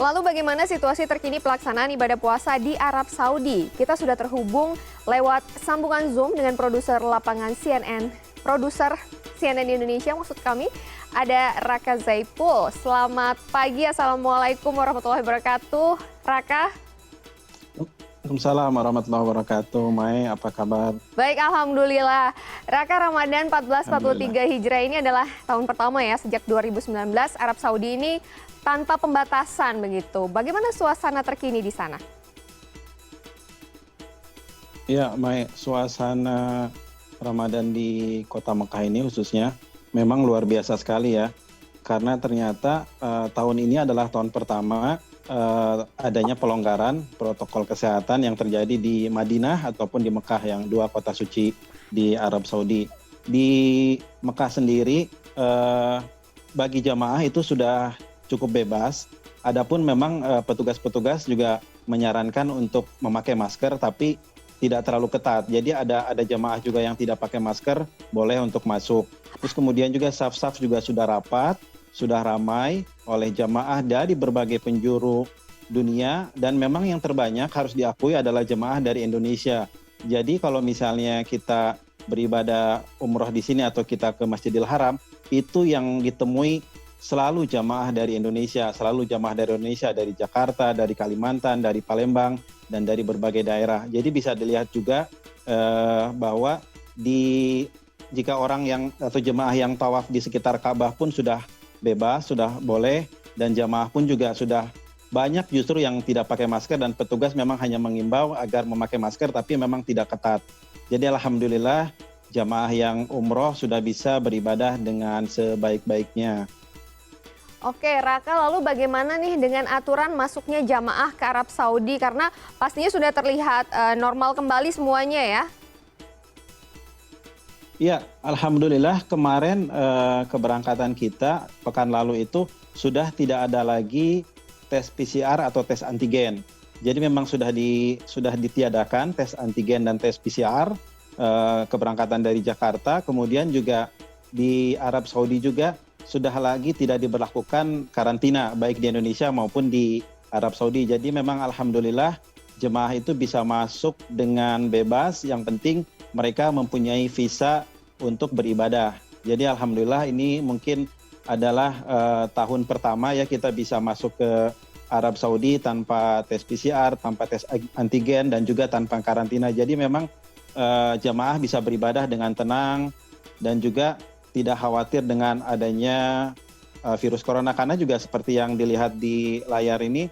Lalu bagaimana situasi terkini pelaksanaan ibadah puasa di Arab Saudi? Kita sudah terhubung lewat sambungan Zoom dengan produser lapangan CNN Indonesia maksud kami, ada Raka Zaipul. Selamat pagi, Assalamualaikum warahmatullahi wabarakatuh. Raka. Waalaikumsalam warahmatullahi wabarakatuh. Mai, apa kabar? Baik, Alhamdulillah. Raka, Ramadan 1443 Hijrah ini adalah tahun pertama ya sejak 2019 Arab Saudi ini tanpa pembatasan begitu. Bagaimana suasana terkini di sana? Ya, Mai, suasana Ramadan di Kota Mekah ini khususnya memang luar biasa sekali ya. Karena ternyata tahun ini adalah tahun pertama adanya pelonggaran protokol kesehatan yang terjadi di Madinah ataupun di Mekah, yang dua kota suci di Arab Saudi. Di Mekah sendiri bagi jamaah itu sudah cukup bebas. Adapun memang petugas-petugas juga menyarankan untuk memakai masker tapi tidak terlalu ketat. Jadi ada jamaah juga yang tidak pakai masker boleh untuk masuk. Terus kemudian juga saf-saf juga sudah rapat, sudah ramai oleh jamaah dari berbagai penjuru dunia, dan memang yang terbanyak harus diakui adalah jemaah dari Indonesia. Jadi kalau misalnya kita beribadah umroh di sini atau kita ke Masjidil Haram, itu yang ditemui selalu jamaah dari Indonesia, dari Jakarta, dari Kalimantan, dari Palembang, dan dari berbagai daerah. Jadi bisa dilihat juga bahwa jika orang yang atau jemaah yang tawaf di sekitar Ka'bah pun sudah bebas, sudah boleh, dan jamaah pun juga sudah banyak justru yang tidak pakai masker, dan petugas memang hanya mengimbau agar memakai masker tapi memang tidak ketat. Jadi alhamdulillah jamaah yang umroh sudah bisa beribadah dengan sebaik-baiknya. Oke, Raka, lalu bagaimana nih dengan aturan masuknya jamaah ke Arab Saudi? Karena pastinya sudah terlihat normal kembali semuanya ya. Ya, alhamdulillah kemarin keberangkatan kita pekan lalu itu sudah tidak ada lagi tes PCR atau tes antigen. Jadi memang sudah ditiadakan tes antigen dan tes PCR keberangkatan dari Jakarta. Kemudian juga di Arab Saudi juga sudah lagi tidak diberlakukan karantina baik di Indonesia maupun di Arab Saudi. Jadi memang alhamdulillah jemaah itu bisa masuk dengan bebas, yang penting mereka mempunyai visa untuk beribadah. Jadi alhamdulillah ini mungkin adalah tahun pertama ya kita bisa masuk ke Arab Saudi tanpa tes PCR, tanpa tes antigen, dan juga tanpa karantina. Jadi memang jemaah bisa beribadah dengan tenang dan juga tidak khawatir dengan adanya virus corona, karena juga seperti yang dilihat di layar ini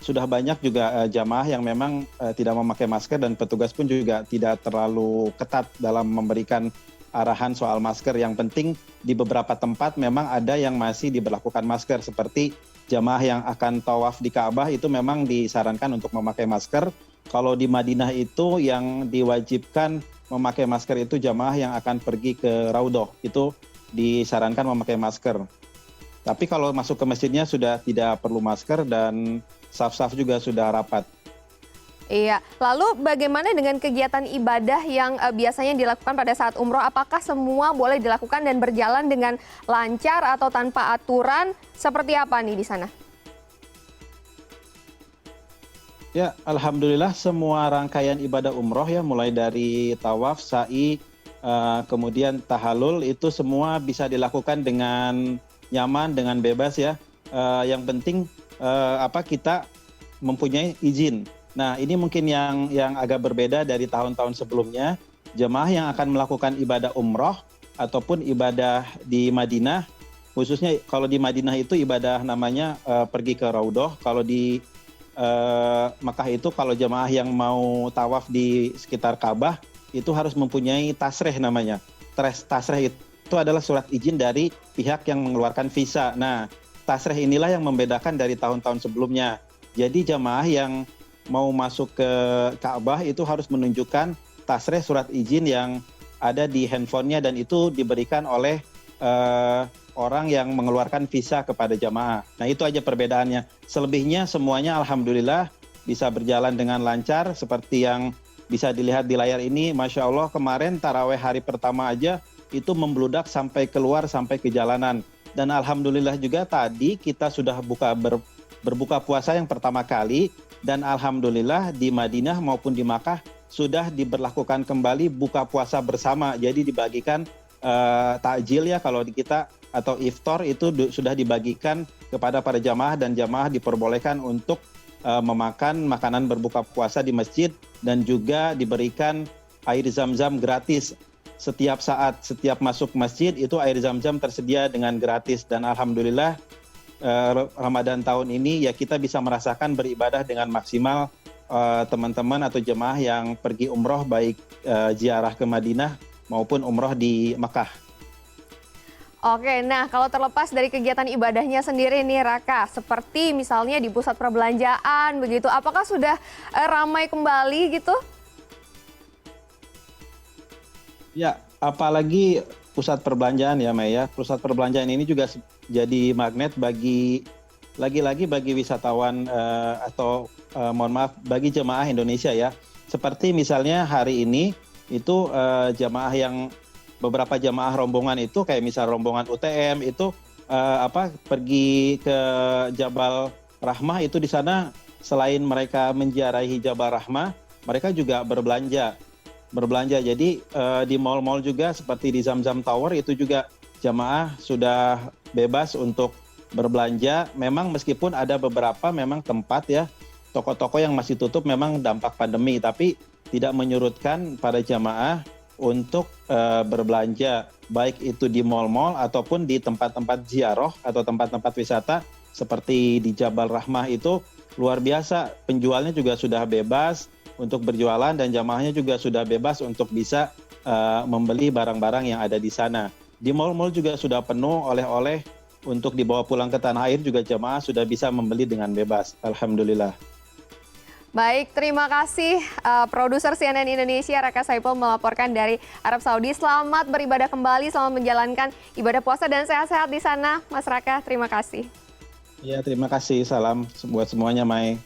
sudah banyak juga jamaah yang memang tidak memakai masker, dan petugas pun juga tidak terlalu ketat dalam memberikan arahan soal masker. Yang penting di beberapa tempat memang ada yang masih diberlakukan masker, seperti jamaah yang akan tawaf di Ka'bah itu memang disarankan untuk memakai masker. Kalau di Madinah itu yang diwajibkan memakai masker itu jamaah yang akan pergi ke Raudhah, itu disarankan memakai masker. Tapi kalau masuk ke masjidnya sudah tidak perlu masker, dan saf-saf juga sudah rapat. Iya, lalu bagaimana dengan kegiatan ibadah yang biasanya dilakukan pada saat umroh? Apakah semua boleh dilakukan dan berjalan dengan lancar atau tanpa aturan? Seperti apa nih di sana? Ya, alhamdulillah semua rangkaian ibadah umroh ya, mulai dari tawaf, sa'i, kemudian tahalul, itu semua bisa dilakukan dengan nyaman, dengan bebas ya. Yang penting kita mempunyai izin. Nah, ini mungkin yang agak berbeda dari tahun-tahun sebelumnya. Jemaah yang akan melakukan ibadah umroh ataupun ibadah di Madinah, khususnya kalau di Madinah itu ibadah namanya pergi ke Raudhah. Kalau di Mekah itu kalau jemaah yang mau tawaf di sekitar Ka'bah itu harus mempunyai tasreh namanya. Tasreh itu adalah surat izin dari pihak yang mengeluarkan visa. Nah, tasreh inilah yang membedakan dari tahun-tahun sebelumnya. Jadi jemaah yang mau masuk ke Ka'bah itu harus menunjukkan tasreh, surat izin yang ada di handphonenya, dan itu diberikan oleh orang yang mengeluarkan visa kepada jamaah. Nah, itu aja perbedaannya. Selebihnya semuanya alhamdulillah bisa berjalan dengan lancar seperti yang bisa dilihat di layar ini. Masya Allah, kemarin taraweh hari pertama aja itu membludak sampai keluar, sampai ke jalanan. Dan alhamdulillah juga tadi kita sudah buka berbuka puasa yang pertama kali, dan alhamdulillah di Madinah maupun di Makkah sudah diberlakukan kembali buka puasa bersama. Jadi dibagikan takjil ya kalau di kita, atau iftar itu sudah dibagikan kepada para jamaah, dan jamaah diperbolehkan untuk memakan makanan berbuka puasa di masjid, dan juga diberikan air zam-zam gratis. Setiap saat, setiap masuk masjid itu air zam-zam tersedia dengan gratis, dan alhamdulillah Ramadan tahun ini ya kita bisa merasakan beribadah dengan maksimal. Teman-teman atau jemaah yang pergi umroh baik ziarah ke Madinah maupun umroh di Mekah. Oke, nah kalau terlepas dari kegiatan ibadahnya sendiri nih Raka, seperti misalnya di pusat perbelanjaan begitu, apakah sudah ramai kembali gitu? Ya, apalagi pusat perbelanjaan ya Mei ya. Pusat perbelanjaan ini juga jadi magnet bagi lagi-lagi bagi wisatawan atau mohon maaf bagi jemaah Indonesia ya. Seperti misalnya hari ini itu beberapa jemaah rombongan itu kayak misal rombongan UTM itu pergi ke Jabal Rahmah, itu di sana selain mereka menziarahi Jabal Rahmah, mereka juga berbelanja. Jadi di mal-mal juga seperti di Zamzam Tower itu juga jamaah sudah bebas untuk berbelanja. Memang meskipun ada beberapa memang tempat ya, toko-toko yang masih tutup memang dampak pandemi, tapi tidak menyurutkan para jamaah untuk berbelanja, baik itu di mal-mal ataupun di tempat-tempat ziarah atau tempat-tempat wisata seperti di Jabal Rahmah itu luar biasa. Penjualnya juga sudah bebas untuk berjualan, dan jamaahnya juga sudah bebas untuk bisa membeli barang-barang yang ada di sana. Di mal-mal juga sudah penuh oleh-oleh untuk dibawa pulang ke tanah air, juga jamaah sudah bisa membeli dengan bebas. Alhamdulillah. Baik, terima kasih produser CNN Indonesia Raka Saipul melaporkan dari Arab Saudi. Selamat beribadah kembali, selamat menjalankan ibadah puasa dan sehat-sehat di sana, Mas Raka. Terima kasih. Ya, terima kasih. Salam buat semuanya, Mai.